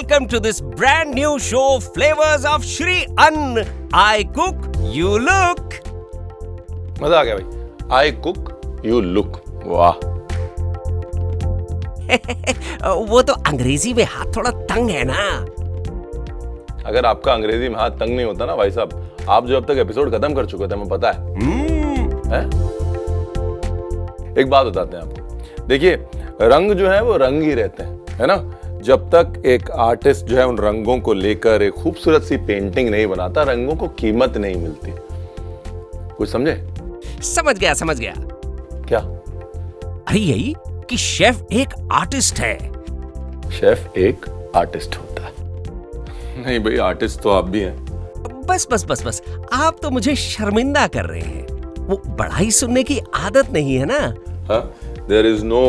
welcome to this brand new show Flavors of Shri Ann. I cook, you look. मजा आ गया भाई। I cook you look, वाह। वो तो अंग्रेजी में हाथ थोड़ा तंग है ना। अगर आपका अंग्रेजी में हाथ तंग नहीं होता ना भाई साहब, आप जो अब तक एपिसोड खत्म कर चुके थे, हमें पता है? एक बात बताते हैं आपको। देखिए, रंग जो है वो रंग ही रहते हैं, है ना। जब तक एक आर्टिस्ट जो है उन रंगों को लेकर एक खूबसूरत सी पेंटिंग नहीं बनाता, रंगों को कीमत नहीं मिलती। कुछ समझे? समझ गया। क्या? अरे यही कि शेफ एक आर्टिस्ट है। शेफ एक आर्टिस्ट होता है? नहीं भाई, आर्टिस्ट तो आप भी हैं। बस आप तो मुझे शर्मिंदा कर रहे हैं। वो बढ़ाई सुनने की आदत नहीं है ना। हाँ, there is no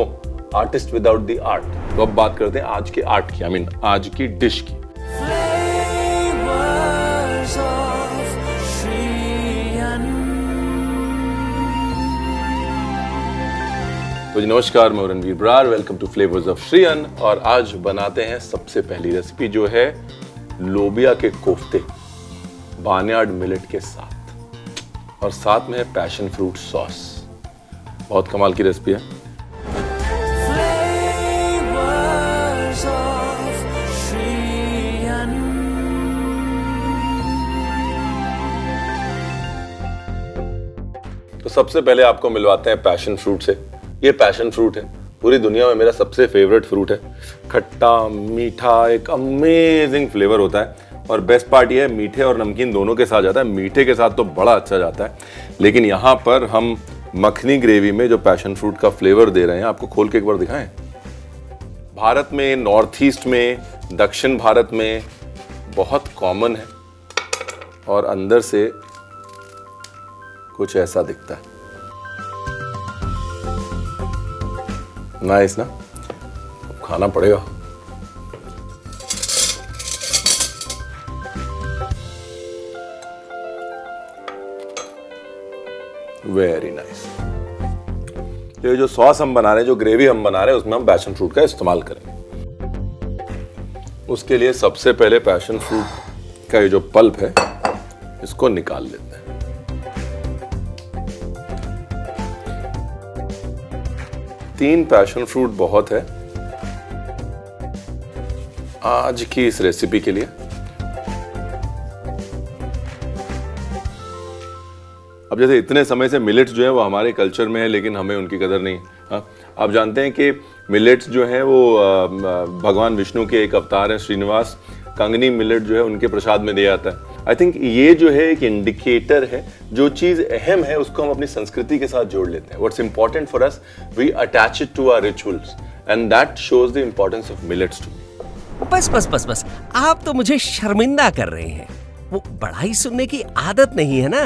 artist without the art. तो अब बात करते हैं आज के आर्ट की, आज की डिश की। तो नमस्कार, मैं Ranveer Brar, welcome to flavours of Shri Anna. और आज बनाते हैं सबसे पहली रेसिपी, जो है लोबिया के कोफ्ते बार्नयार्ड मिलेट के साथ, और साथ में है पैशन फ्रूट सॉस। बहुत कमाल की रेसिपी है। तो सबसे पहले आपको मिलवाते हैं पैशन फ्रूट से। ये पैशन फ्रूट है, पूरी दुनिया में मेरा सबसे फेवरेट फ्रूट है। खट्टा मीठा एक अमेजिंग फ्लेवर होता है, और बेस्ट पार्ट ये है, मीठे और नमकीन दोनों के साथ जाता है। मीठे के साथ तो बड़ा अच्छा जाता है, लेकिन यहाँ पर हम मखनी ग्रेवी में जो पैशन फ्रूट का फ्लेवर दे रहे हैं, आपको खोल के एक बार दिखाएं। भारत में, नॉर्थ ईस्ट में, दक्षिण भारत में बहुत कॉमन है, और अंदर से कुछ ऐसा दिखता है। नाइस ना? खाना पड़ेगा। Very nice. ये जो सॉस हम बना रहे हैं, जो ग्रेवी हम बना रहे हैं, उसमें हम पैशन फ्रूट का इस्तेमाल करेंगे। उसके लिए सबसे पहले पैशन फ्रूट का ये जो पल्प है, इसको निकाल लेते हैं। तीन पैशन फ्रूट बहुत है आज की इस रेसिपी के लिए। अब जैसे इतने समय से मिलेट्स जो है वो हमारे कल्चर में है, लेकिन हमें उनकी कदर नहीं। हाँ, आप जानते हैं कि मिलेट्स जो है वो भगवान विष्णु के एक अवतार है, श्रीनिवास। कंगनी मिलेट जो है उनके प्रसाद में दिया जाता है। आई थिंक ये जो है एक इंडिकेटर है, जो चीज अहम है उसको हम अपनी संस्कृति के साथ जोड़ लेते हैं। What's important for us, we attach it to our rituals, and that shows the importance of millets to me. बस आप तो मुझे शर्मिंदा कर रहे हैं। वो बढ़ाई सुनने की आदत नहीं है ना।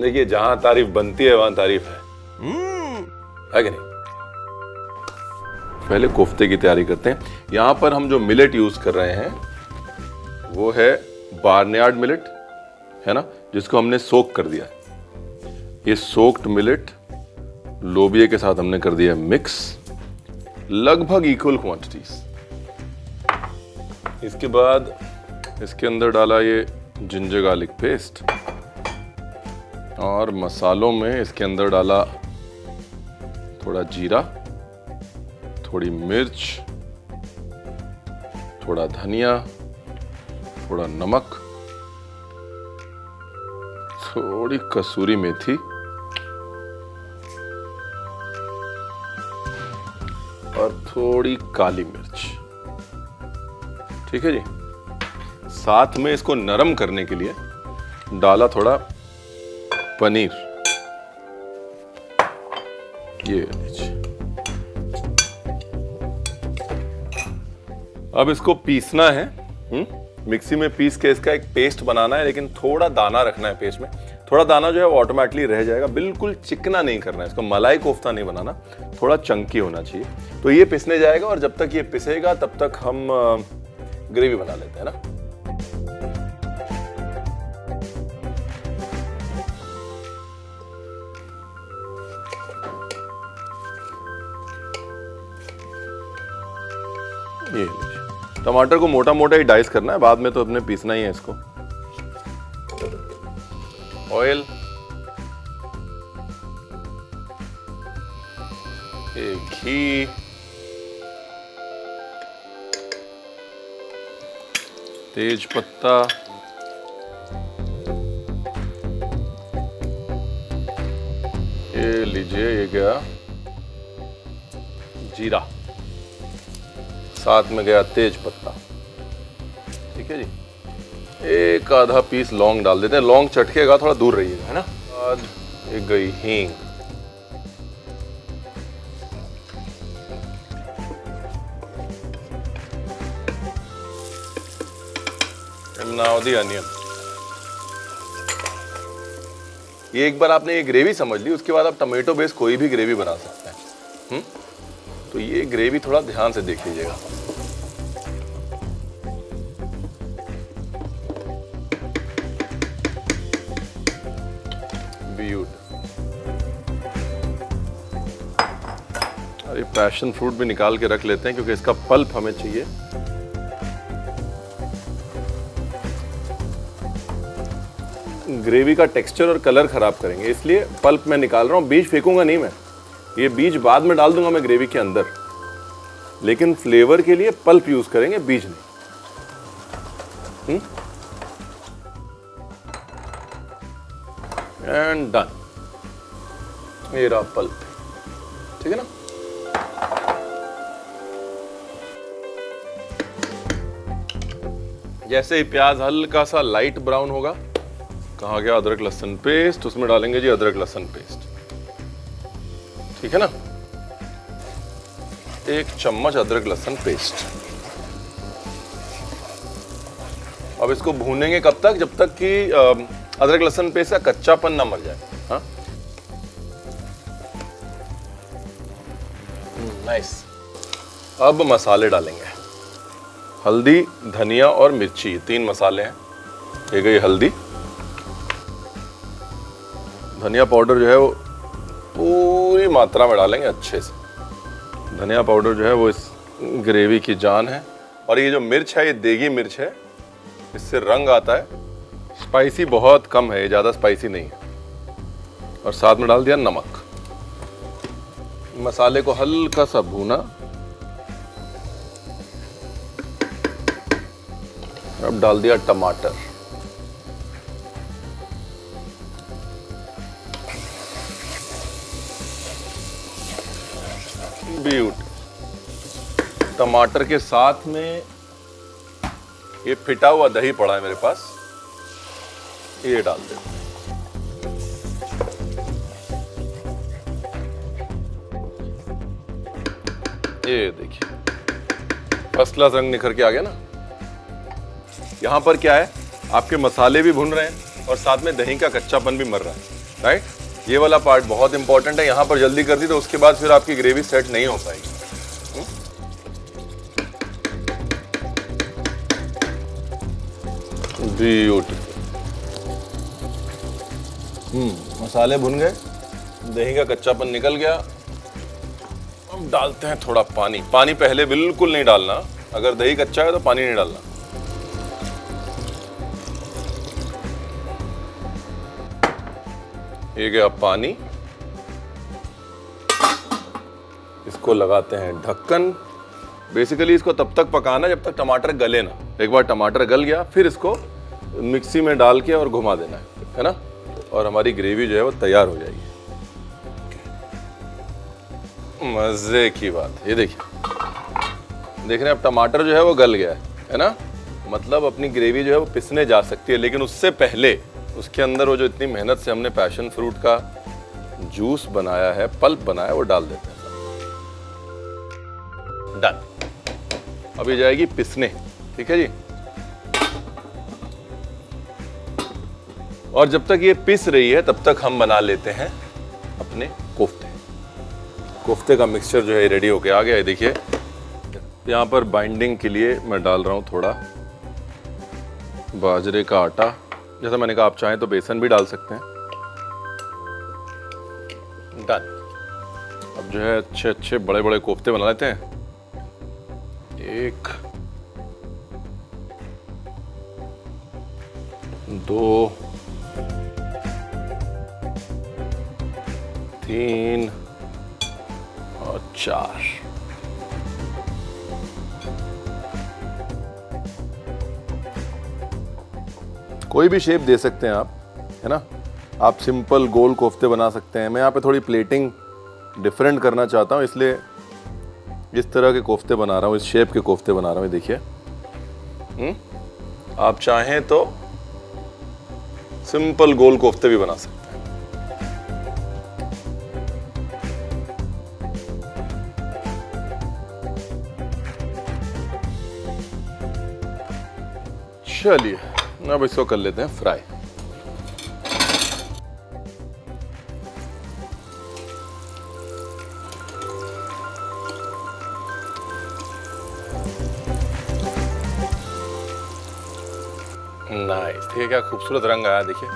देखिए, जहां तारीफ बनती है वहां तारीफ है कि नहीं? पहले कोफ्ते की तैयारी करते हैं। यहां पर हम जो मिलेट यूज कर रहे हैं वो है बार्नयार्ड मिलेट, है ना, जिसको हमने सोक कर दिया। ये सोक्ड मिलेट लोबिया के साथ हमने कर दिया मिक्स, लगभग इक्वल क्वांटिटीज। इसके बाद इसके अंदर डाला ये जिंजर गार्लिक पेस्ट, और मसालों में इसके अंदर डाला थोड़ा जीरा, थोड़ी मिर्च, थोड़ा धनिया, थोड़ा नमक, थोड़ी कसूरी मेथी, और थोड़ी काली मिर्च। ठीक है जी। साथ में इसको नरम करने के लिए डाला थोड़ा पनीर। ये लीजिए। अब इसको पीसना है, मिक्सी में पीस के इसका एक पेस्ट बनाना है, लेकिन थोड़ा दाना रखना है पेस्ट में। थोड़ा दाना जो है वो ऑटोमेटिकली रह जाएगा, बिल्कुल चिकना नहीं करना है इसको, मलाई कोफ्ता नहीं बनाना, थोड़ा चंकी होना चाहिए। तो ये पिसने जाएगा, और जब तक ये पिसेगा तब तक हम ग्रेवी बना लेते हैं ना। ये लीजिए। टमाटर को मोटा मोटा ही डाइस करना है, बाद में तो अपने पीसना ही है इसको। ऑयल, घी, तेज पत्ता, ये लीजिए, ये गया जीरा, साथ में गया तेज पत्ता। ठीक है जी। एक आधा पीस लौंग डाल देते हैं, लौंग चटकेगा, थोड़ा दूर रहिएगा, है ना। बाद एक गई हींग, नाउ द अनियन। ये एक बार आपने ये ग्रेवी समझ ली, उसके बाद आप टमेटो बेस कोई भी ग्रेवी बना सकते हैं। तो ये ग्रेवी थोड़ा ध्यान से देख लीजिएगा। अरे पैशन फ्रूट भी निकाल के रख लेते हैं क्योंकि इसका पल्प हमें चाहिए। ग्रेवी का टेक्सचर और कलर खराब करेंगे, इसलिए पल्प मैं निकाल रहा हूँ। बीज फेंकूंगा नहीं मैं, ये बीज बाद में डाल दूंगा मैं ग्रेवी के अंदर, लेकिन फ्लेवर के लिए पल्प यूज करेंगे, बीज नहीं। एंड डन, ये रहा पल्प। ठीक है ना। जैसे ही प्याज हल्का सा लाइट ब्राउन होगा, कहाँ गया अदरक लहसुन पेस्ट, उसमें डालेंगे जी अदरक लहसुन पेस्ट। ठीक है ना। 1 चम्मच अदरक लहसुन पेस्ट। अब इसको भूनेंगे कब तक, जब तक कि अदरक लहसुन पेस्ट का कच्चापन ना मर जाए। हाँ, नाइस। अब मसाले डालेंगे, हल्दी, धनिया और मिर्ची, 3 मसाले हैं। ये गई हल्दी, धनिया पाउडर जो है वो पूरी मात्रा में डालेंगे अच्छे से। धनिया पाउडर जो है वो इस ग्रेवी की जान है। और ये जो मिर्च है, ये देगी मिर्च है, इससे रंग आता है। स्पाइसी बहुत कम है, ये ज़्यादा स्पाइसी नहीं है। और साथ में डाल दिया नमक। मसाले को हल्का सा भूना। अब डाल दिया टमाटर, ब्यूट। टमाटर के साथ में ये फिटा हुआ दही पड़ा है मेरे पास, ये डाल दे। ये देखिए फर्स्ट क्लास रंग निखर के आ गया ना। यहां पर क्या है, आपके मसाले भी भुन रहे हैं और साथ में दही का कच्चापन भी मर रहा है, राइट। ये वाला पार्ट बहुत इंपॉर्टेंट है। यहां पर जल्दी कर दी तो उसके बाद फिर आपकी ग्रेवी सेट नहीं हो पाएगी। ब्यूटीफुल। मसाले भुन गए, दही का कच्चापन निकल गया। अब डालते हैं थोड़ा पानी। पानी पहले बिल्कुल नहीं डालना, अगर दही कच्चा है तो पानी नहीं डालना। ये गया पानी, इसको लगाते हैं ढक्कन। बेसिकली इसको तब तक पकाना जब तक टमाटर गले ना। एक बार टमाटर गल गया फिर इसको मिक्सी में डाल के और घुमा देना है ना। और हमारी ग्रेवी जो है वो तैयार हो जाएगी। मजे की बात। ये देखिए, देख रहे हैं अब टमाटर जो है वो गल गया है ना। मतलब अपनी ग्रेवी जो है वो पिसने जा सकती है, लेकिन उससे पहले उसके अंदर वो जो इतनी मेहनत से हमने पैशन फ्रूट का जूस बनाया है, पल्प बनाया है, वो डाल देते हैं। डन। अभी जाएगी पिसने। ठीक है जी। और जब तक ये पिस रही है तब तक हम बना लेते हैं अपने कोफ्ते। कोफ्ते का मिक्सचर जो है रेडी होके आ गया है। देखिए यहाँ पर बाइंडिंग के लिए मैं डाल रहा हूँ थोड़ा बाजरे का आटा। जैसा मैंने कहा, आप चाहें तो बेसन भी डाल सकते हैं। डन। अब जो है अच्छे अच्छे बड़े बड़े कोफ्ते बना लेते हैं। 1 2, 3 और 4। कोई भी शेप दे सकते हैं आप, है ना। आप सिंपल गोल कोफ्ते बना सकते हैं। मैं यहाँ पे थोड़ी प्लेटिंग डिफरेंट करना चाहता हूँ, इसलिए इस तरह के कोफ्ते बना रहा हूँ, इस शेप के कोफ्ते बना रहा हूँ। देखिए, आप चाहें तो सिंपल गोल कोफ्ते भी बना सकते हैं। चलिए, अब इसको कर लेते हैं फ्राई। नाइस, देखिए क्या खूबसूरत रंग आया। देखिए,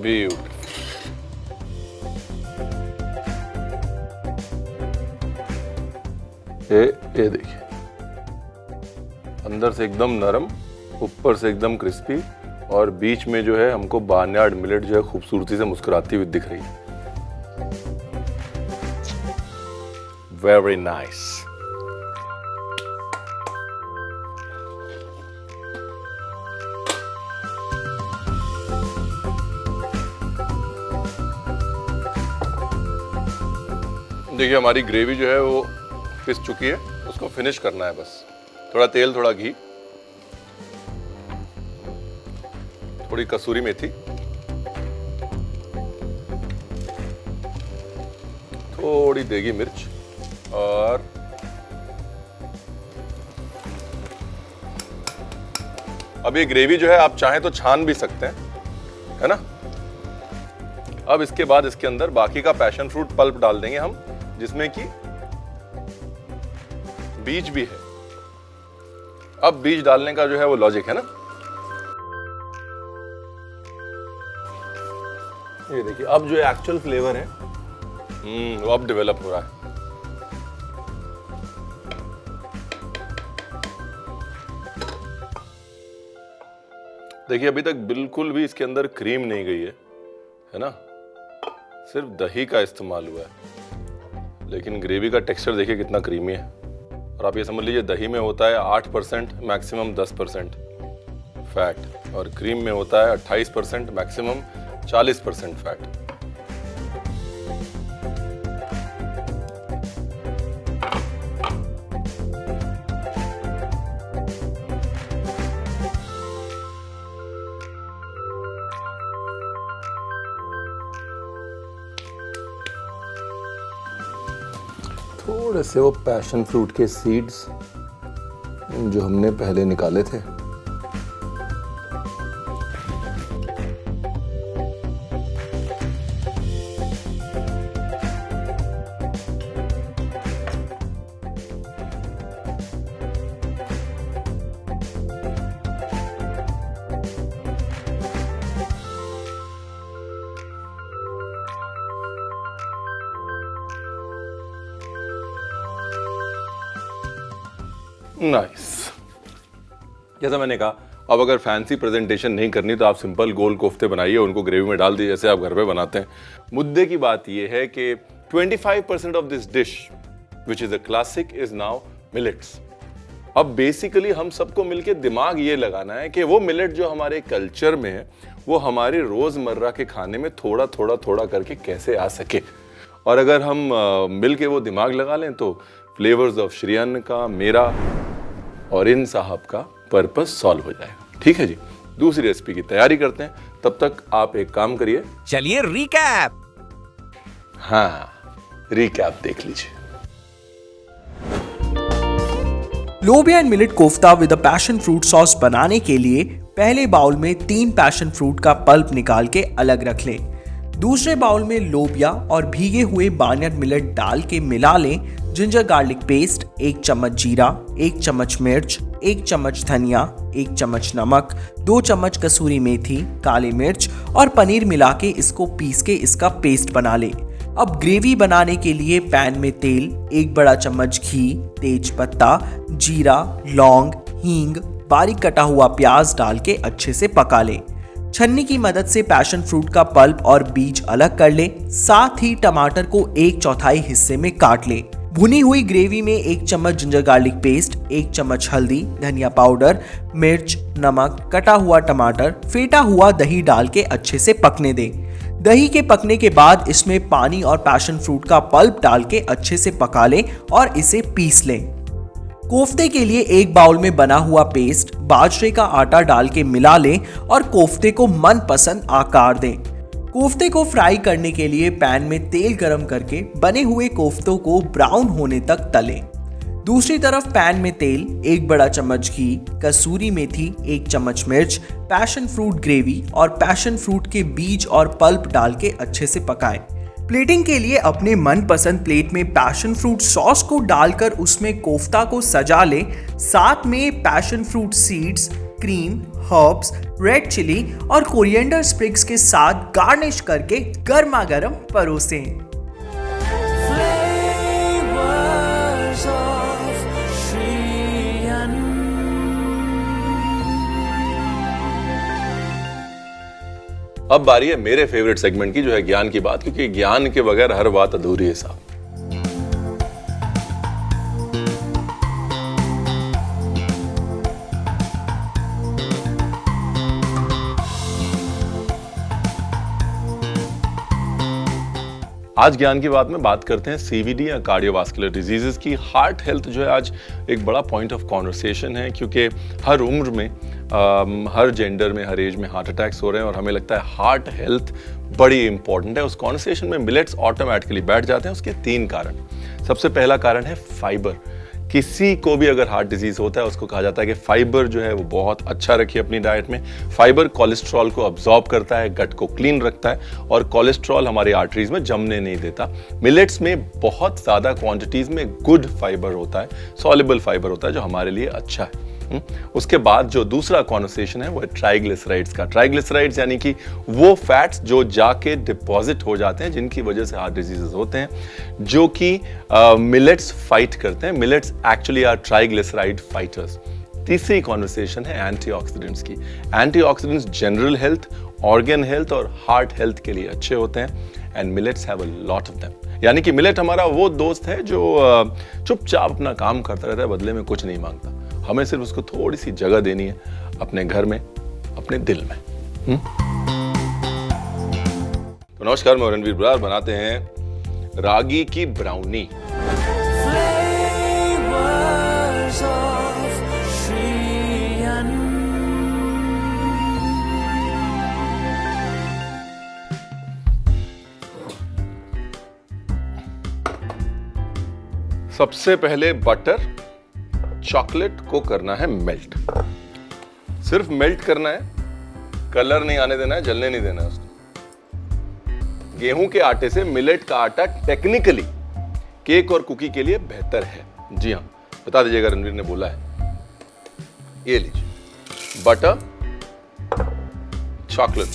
ब्यूटीफुल। ये देखिए, अंदर से एकदम नरम, ऊपर से एकदम क्रिस्पी, और बीच में जो है हमको बार्नयार्ड मिलेट जो है खूबसूरती से मुस्कुराती हुई दिख रही है। Very nice. देखिए, हमारी ग्रेवी जो है वो पिस चुकी है, उसको फिनिश करना है बस। थोड़ा तेल, थोड़ा घी, थोड़ी कसूरी मेथी, थोड़ी देगी मिर्च, और अब ये ग्रेवी जो है आप चाहें तो छान भी सकते हैं, है ना। अब इसके बाद इसके अंदर बाकी का पैशन फ्रूट पल्प डाल देंगे हम, जिसमें कि बीज भी है। अब बीज डालने का जो है वो लॉजिक है ना। ये देखिए, अब जो एक्चुअल फ्लेवर है वो अब डेवलप हो रहा है। देखिए, अभी तक बिल्कुल भी इसके अंदर क्रीम नहीं गई है ना। सिर्फ दही का इस्तेमाल हुआ है, लेकिन ग्रेवी का टेक्सचर देखिए कितना क्रीमी है। और आप ये समझ लीजिए, दही में होता है 8% मैक्सिमम 10% फैट, और क्रीम में होता है 28% मैक्सिमम 40% फैट। थोड़े से वो पैशन फ्रूट के सीड्स जो हमने पहले निकाले थे, नाइस। जैसा मैंने कहा, अब अगर फैंसी प्रेजेंटेशन नहीं करनी तो आप सिंपल गोल कोफ्ते बनाइए, उनको ग्रेवी में डाल दीजिए जैसे आप घर पे बनाते हैं। मुद्दे की बात यह है कि 25% of this dish which is a classic is now millets. अब बेसिकली हम सबको मिलके दिमाग ये लगाना है कि वो मिलेट जो हमारे कल्चर में है वो हमारे रोजमर्रा के खाने में थोड़ा थोड़ा थोड़ा करके कैसे आ सके। और अगर हम मिलके वो दिमाग लगा लें तो फ्लेवर्स ऑफ श्री अन्न का, मेरा और इन साहब का पर्पस सॉल्व हो जाएगा। ठीक है जी, दूसरी रेसिपी की तैयारी करते हैं। तब तक आप एक काम करिए, चलिए रिकैप। हाँ, रिकैप देख लीजिए। लोबिया and millet kofta with a passion fruit sauce बनाने के लिए पहले बाउल में 3 पैशन फ्रूट का पल्प निकाल के अलग रख लें। दूसरे बाउल में लोबिया और भीगे हुए बार्नयार्ड मिलेट डाल के मिला लें। जिंजर गार्लिक पेस्ट, 1 चम्मच जीरा, 1 चम्मच मिर्च, 1 चम्मच धनिया, 1 चम्मच नमक, 2 चम्मच कसूरी मेथी, काली मिर्च और पनीर मिला के इसको पीस के इसका पेस्ट बना लें। अब ग्रेवी बनाने के लिए पैन में तेल, 1 बड़ा चम्मच घी, तेज पत्ता, जीरा, लौंग, हींग, बारीक कटा हुआ प्याज डाल के अच्छे से पका लें। छन्नी की मदद से पैशन फ्रूट का पल्प और बीज अलग कर लें। साथ ही टमाटर को 1/4 हिस्से में काट लें। भुनी हुई ग्रेवी में 1 चम्मच जिंजर गार्लिक पेस्ट, 1 चम्मच हल्दी, धनिया पाउडर, मिर्च, नमक, कटा हुआ टमाटर, फेंटा हुआ दही डाल के अच्छे से पकने दें। दही के पकने के बाद इसमें पानी और पैशन फ्रूट का पल्प डाल के अच्छे से पका लें और इसे पीस लें। कोफ्ते के लिए एक बाउल में बना हुआ पेस्ट बाजरे का आटा डाल के मिला लें और कोफ्ते को मनपसंद आकार दें। कोफ्ते को फ्राई करने के लिए पैन में तेल गरम करके बने हुए कोफ्तों को ब्राउन होने तक तलें। दूसरी तरफ पैन में तेल, 1 बड़ा चम्मच घी, कसूरी मेथी, 1 चम्मच मिर्च, पैशन फ्रूट ग्रेवी और पैशन फ्रूट के बीज और पल्प डाल के अच्छे से पकाएं। प्लेटिंग के लिए अपने मनपसंद प्लेट में पैशन फ्रूट सॉस को डालकर उसमें कोफ्ता को सजा लें। साथ में passion fruit seeds, cream, herbs, red chilli और कोरिएंडर स्प्रिग्स के साथ गार्निश करके गर्मा गर्म परोसें। अब बारी है मेरे फेवरेट सेगमेंट की, जो है ज्ञान की बात, क्योंकि ज्ञान के बगैर हर बात अधूरी है साहब। आज ज्ञान की बात में बात करते हैं सीवीडी या कार्डियोवास्कुलर डिजीजेस की। हार्ट हेल्थ जो है आज एक बड़ा पॉइंट ऑफ कॉन्वर्सेशन है, क्योंकि हर उम्र में हर जेंडर में, हर एज में हार्ट अटैक्स हो रहे हैं और हमें लगता है हार्ट हेल्थ बड़ी इंपॉर्टेंट है। उस कॉन्वर्सेशन में मिलेट्स ऑटोमेटिकली बैठ जाते हैं। उसके 3 कारण। सबसे पहला कारण है फाइबर। किसी को भी अगर हार्ट डिजीज होता है उसको कहा जाता है कि फाइबर जो है वो बहुत अच्छा रखिए अपनी डाइट में। फाइबर कोलेस्ट्रॉल को अब्जॉर्ब करता है, गट को क्लीन रखता है और कोलेस्ट्रॉल हमारी आर्टरीज में जमने नहीं देता। मिलेट्स में बहुत ज़्यादा क्वांटिटीज में गुड फाइबर होता है, सॉल्युबल फाइबर होता है, जो हमारे लिए अच्छा है। उसके बाद जो दूसरा कॉन्वर्सेशन है वो है ट्राइग्लिसराइड्स का। ट्राइग्लिसराइड्स यानी कि वो फैट्स जो जाके डिपॉजिट हो जाते हैं, जिनकी वजह से हार्ट डिजीजेस होते हैं, जो कि मिलेट्स फाइट करते हैं। Millets actually are triglyceride fighters. तीसरी कॉन्वर्सेशन है एंटीऑक्सीडेंट्स की। Antioxidants general health, organ health और हार्ट हेल्थ के लिए अच्छे होते हैं and millets have a lot of them. यानी कि मिलेट हमारा वो दोस्त है जो चुपचाप अपना काम करता रहता है, बदले में कुछ नहीं मांगता। हमें सिर्फ उसको थोड़ी सी जगह देनी है अपने घर में, अपने दिल में। तो नमस्कार, मैं रणवीर बरार। बनाते हैं रागी की ब्राउनी। सबसे पहले बटर चॉकलेट को करना है मेल्ट। सिर्फ मेल्ट करना है, कलर नहीं आने देना है, जलने नहीं देना है उसको। गेहूं के आटे से मिलेट का आटा टेक्निकली केक और कुकी के लिए बेहतर है। जी हाँ, बता दीजिएगा, रणवीर ने बोला है। ये लीजिए बटर चॉकलेट।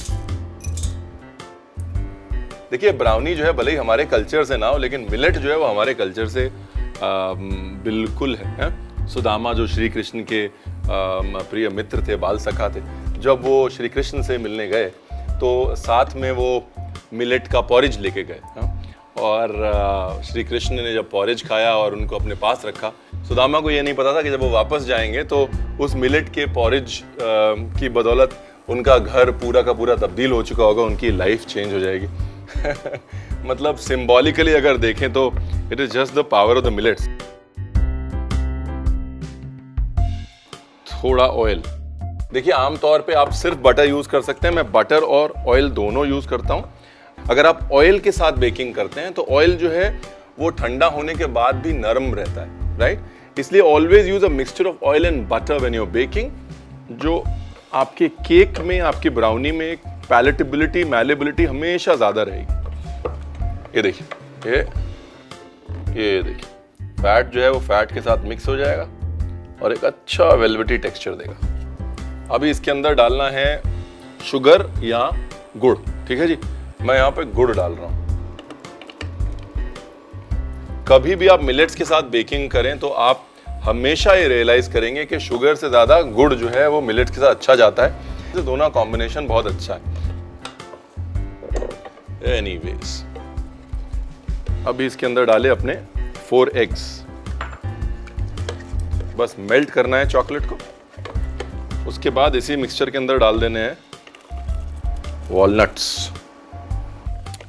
देखिए, ब्राउनी जो है भले ही हमारे कल्चर से ना हो, लेकिन मिलेट जो है वो हमारे कल्चर से बिल्कुल है। सुदामा जो श्री कृष्ण के प्रिय मित्र थे, बाल सखा थे, जब वो श्री कृष्ण से मिलने गए तो साथ में वो मिलेट का पॉरेज लेके गए। और श्री कृष्ण ने जब पॉरेज खाया और उनको अपने पास रखा, सुदामा को ये नहीं पता था कि जब वो वापस जाएंगे तो उस मिलेट के पॉरेज की बदौलत उनका घर पूरा का पूरा तब्दील हो चुका होगा, उनकी लाइफ चेंज हो जाएगी। मतलब सिंबॉलिकली अगर देखें तो it is just the power of the millets. थोड़ा ऑयल। देखिए, आमतौर पे आप सिर्फ बटर यूज कर सकते हैं। मैं बटर और ऑयल दोनों यूज करता हूं। अगर आप ऑयल के साथ बेकिंग करते हैं तो ऑयल जो है वो ठंडा होने के बाद भी नरम रहता है, राइट? इसलिए always use a mixture of oil and butter when you are baking, जो आपके केक में, आपकी ब्राउनी में एक पैलेटेबिलिटी, मैलेबिलिटी हमेशा ज्यादा रहेगी। ये देखिए, ये देखिए, फैट जो है वो फैट के साथ मिक्स हो जाएगा और एक अच्छा वेलवेटी टेक्सचर देगा। अभी इसके अंदर डालना है शुगर या गुड़। ठीक है जी, मैं यहाँ पे गुड़ डाल रहा हूँ। कभी भी आप मिलेट्स के साथ बेकिंग करें तो आप हमेशा ये रियलाइज करेंगे कि शुगर से ज़्यादा गुड़ जो है वो मिलेट्स के साथ अच्छा जाता है। तो दोनों कॉम्बिनेशन बहुत अच्छा है। एनीवेज, अभी इसके अंदर डाले अपने 4 एग्स। बस मेल्ट करना है चॉकलेट को। उसके बाद इसी मिक्सचर के अंदर डाल देने हैं वॉलनट्स।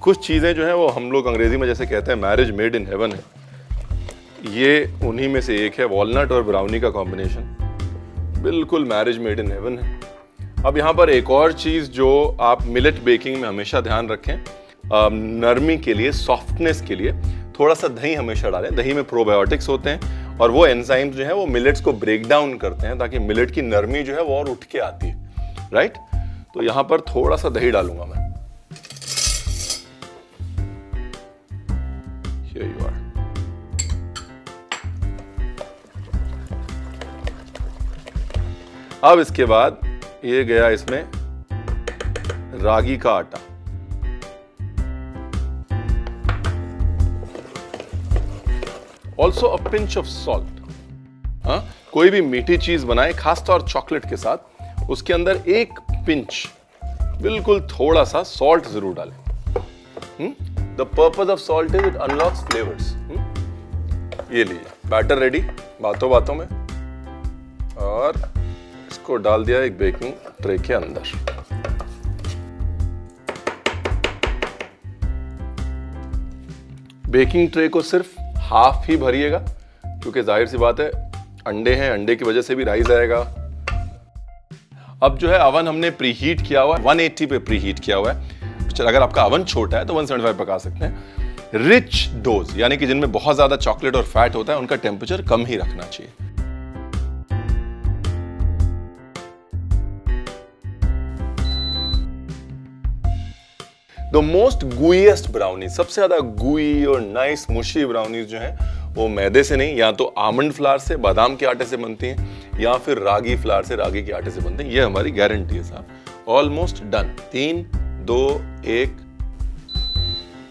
कुछ चीज़ें जो हैं वो हम लोग अंग्रेजी में जैसे कहते हैं मैरिज मेड इन हेवन है, ये उन्हीं में से एक है। वॉलनट और ब्राउनी का कॉम्बिनेशन बिल्कुल मैरिज मेड इन हेवन है। अब यहाँ पर एक और चीज़ जो आप मिलेट बेकिंग में हमेशा ध्यान रखें, नरमी के लिए, सॉफ्टनेस के लिए थोड़ा सा दही हमेशा डालें। दही में प्रोबायोटिक्स होते हैं और वो एंजाइम्स जो है वो मिलेट्स को ब्रेक डाउन करते हैं ताकि मिलेट की नरमी जो है वो और उठ के आती है, राइट। तो यहाँ पर थोड़ा सा दही डालूंगा मैं। Here you are. अब इसके बाद ये गया इसमें रागी का आटा। Also a pinch of salt. हाँ, कोई भी मीठी चीज बनाए खासतौर चॉकलेट के साथ, उसके अंदर एक पिंच, बिल्कुल थोड़ा सा सॉल्ट जरूर डालें। The purpose of salt is it unlocks flavours. ये लीजिए बैटर रेडी बातों बातों में, और इसको डाल दिया एक बेकिंग ट्रे के अंदर। बेकिंग ट्रे को सिर्फ हाफ ही भरिएगा क्योंकि जाहिर सी बात है अंडे हैं, अंडे की वजह से भी राइज आएगा। अब जो है अवन हमने प्रीहीट किया हुआ है, 180 पे प्रीहीट किया हुआ है। अगर आपका अवन छोटा है तो 175 पका सकते हैं। रिच डोज यानी कि जिनमें बहुत ज्यादा चॉकलेट और फैट होता है उनका टेम्परेचर कम ही रखना चाहिए। द मोस्ट गुईएस्ट ब्राउनी, सबसे ज्यादा गुई और नाइस मुशी ब्राउनीज जो हैं वो मैदे से नहीं, या तो आमंड फ्लावर से, बादाम के आटे से बनती हैं, या फिर रागी फ्लावर से, रागी के आटे से बनते हैं। ये हमारी गारंटी है साहब। Almost done. 3, 2, 1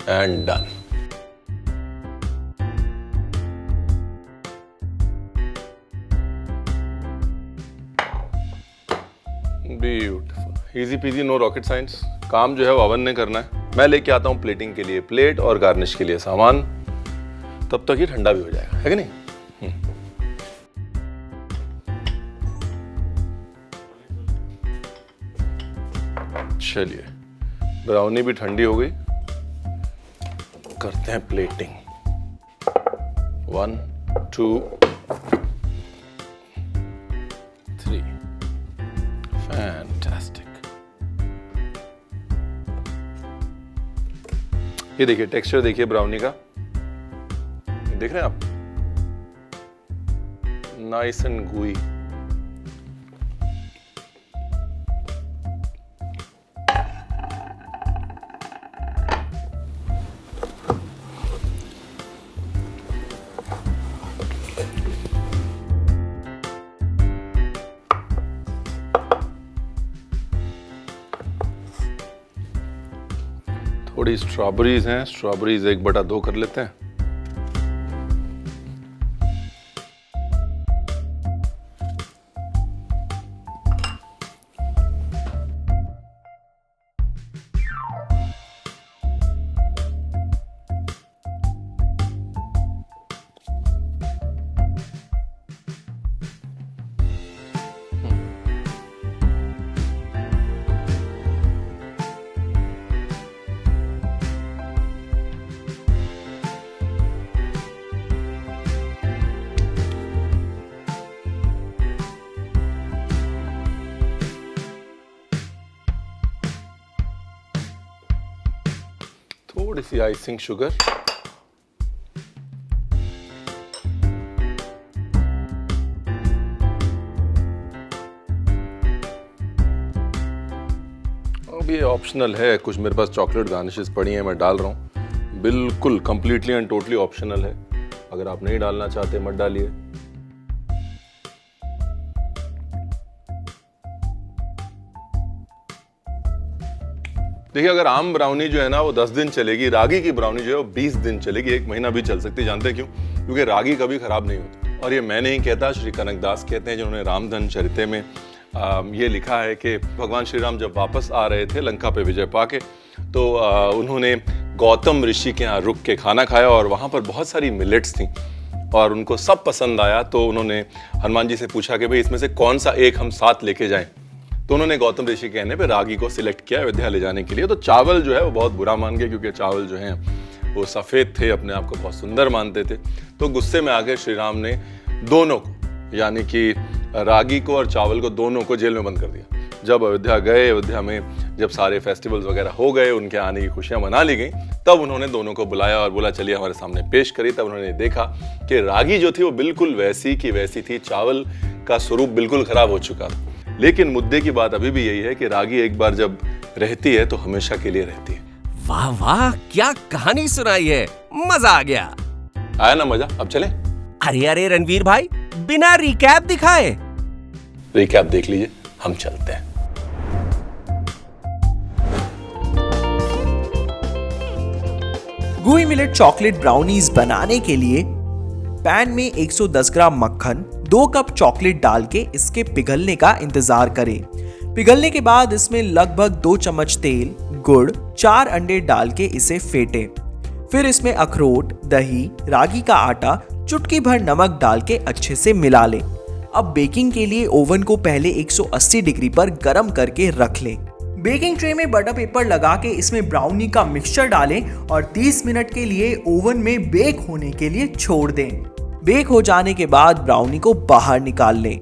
and done. Beautiful, easy peasy, no rocket science. काम जो है वो अवन ने करना है। मैं लेके आता हूं प्लेटिंग के लिए प्लेट और गार्निश के लिए सामान, तब तक ये ठंडा भी हो जाएगा, है कि नहीं। चलिए, ब्राउनी भी ठंडी हो गई, करते हैं प्लेटिंग। 1, 2, 3। फैंटास्टिक। ये देखिए टेक्सचर, देखिए ब्राउनी का, देख रहे हैं आप, नाइस एंड गुई। थोड़ी स्ट्रॉबेरीज हैं, स्ट्रॉबेरीज 1/2 कर लेते हैं। थोड़ी सी आइसिंग शुगर, अब ये ऑप्शनल है। कुछ मेरे पास चॉकलेट गार्निशेस पड़ी हैं, मैं डाल रहा हूँ। बिल्कुल कंप्लीटली एंड टोटली ऑप्शनल है। अगर आप नहीं डालना चाहते मत डालिए। देखिए, अगर आम ब्राउनी जो है ना वो 10 दिन चलेगी, रागी की ब्राउनी जो है वो 20 दिन चलेगी, 1 महीना भी चल सकती है। जानते हैं क्यों? क्योंकि रागी कभी खराब नहीं होती। और ये मैं नहीं कहता, श्री कनकदास कहते हैं, जिन्होंने रामधन चरिते में ये लिखा है कि भगवान श्री राम जब वापस आ रहे थे लंका पे विजय पाके, तो उन्होंने गौतम ऋषि के यहाँ रुक के खाना खाया और वहाँ पर बहुत सारी मिलेट्स थी और उनको सब पसंद आया। तो उन्होंने हनुमान जी से पूछा कि भाई इसमें से कौन सा एक हम साथ लेके जाएं। तो उन्होंने गौतम ऋषि के कहने पे रागी को सिलेक्ट किया अयोध्या ले जाने के लिए। तो चावल जो है वो बहुत बुरा मान गए, क्योंकि चावल जो हैं वो सफ़ेद थे, अपने आप को बहुत सुंदर मानते थे। तो गुस्से में आके श्री राम ने दोनों को, यानी कि रागी को और चावल को, दोनों को जेल में बंद कर दिया। जब अयोध्या गए, अयोध्या में जब सारे फेस्टिवल्स वगैरह हो गए, उनके आने की खुशियाँ मना ली गई, तब उन्होंने दोनों को बुलाया और बोला चलिए हमारे सामने पेश करिए। तब उन्होंने देखा कि रागी जो थी वो बिल्कुल वैसी की वैसी थी, चावल का स्वरूप बिल्कुल खराब हो चुका था। लेकिन मुद्दे की बात अभी भी यही है कि रागी एक बार जब रहती है तो हमेशा के लिए रहती है। वाह वाह, क्या कहानी सुनाई है, मजा आ गया। आया ना मजा? अब चले? अरे अरे रणवीर भाई, बिना रिकैप दिखाए। रिकैप देख लीजिए, हम चलते हैं। गुई मिलेट चॉकलेट ब्राउनीज बनाने के लिए पैन में 110 ग्राम मक्खन, 2 कप चॉकलेट डाल के इसके पिघलने का इंतजार करें। पिघलने के बाद इसमें लगभग 2 चम्मच तेल, गुड़, 4 अंडे डाल के इसे फेंटें। फिर इसमें अखरोट, दही, रागी का आटा, चुटकी भर नमक डाल के अच्छे से मिला लें। अब बेकिंग के लिए ओवन को पहले 180 डिग्री पर गर्म करके रख लें। बेकिंग ट्रे में बटर पेपर लगा के इसमें ब्राउनी का मिक्सचर डालें और 30 मिनट के लिए ओवन में बेक होने के लिए छोड़ दें। बेक हो जाने के बाद ब्राउनी को बाहर निकाल लें।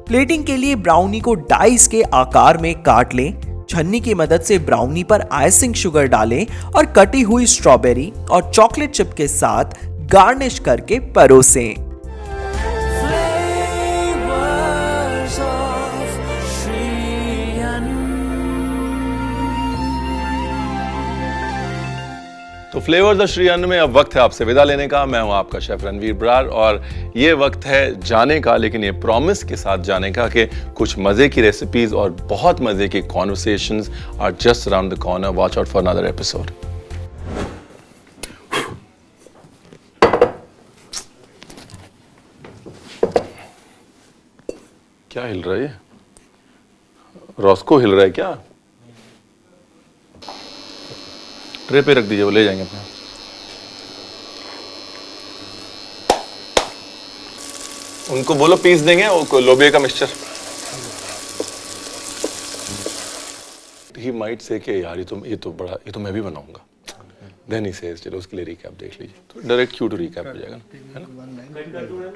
प्लेटिंग के लिए ब्राउनी को डाइस के आकार में काट लें। छन्नी की मदद से ब्राउनी पर आइसिंग शुगर डालें और कटी हुई स्ट्रॉबेरी और चॉकलेट चिप के साथ गार्निश करके परोसें। तो फ्लेवर्स ऑफ श्री अन्न में अब वक्त है आपसे विदा लेने का। मैं हूं आपका शेफ रणवीर बरार और ये वक्त है जाने का, लेकिन ये प्रॉमिस के साथ जाने का कि कुछ मजे की रेसिपीज और बहुत मजे की conversations are just around the corner. Watch out for another episode. क्या हिल रहा है? रॉस्को हिल रहा है क्या? ट्रे पे रख दीजिए, वो ले जाएंगे अपने। उनको बोलो पीस देंगे वो लोबिया का मिक्सचर। ही माइट से कि यार ये तो मैं भी बनाऊंगा। देन ही सेज, चलो उसके लिए रिकैप देख लीजिए। तो डायरेक्ट क्यू टू रिकैप हो जाएगा ना, है ना?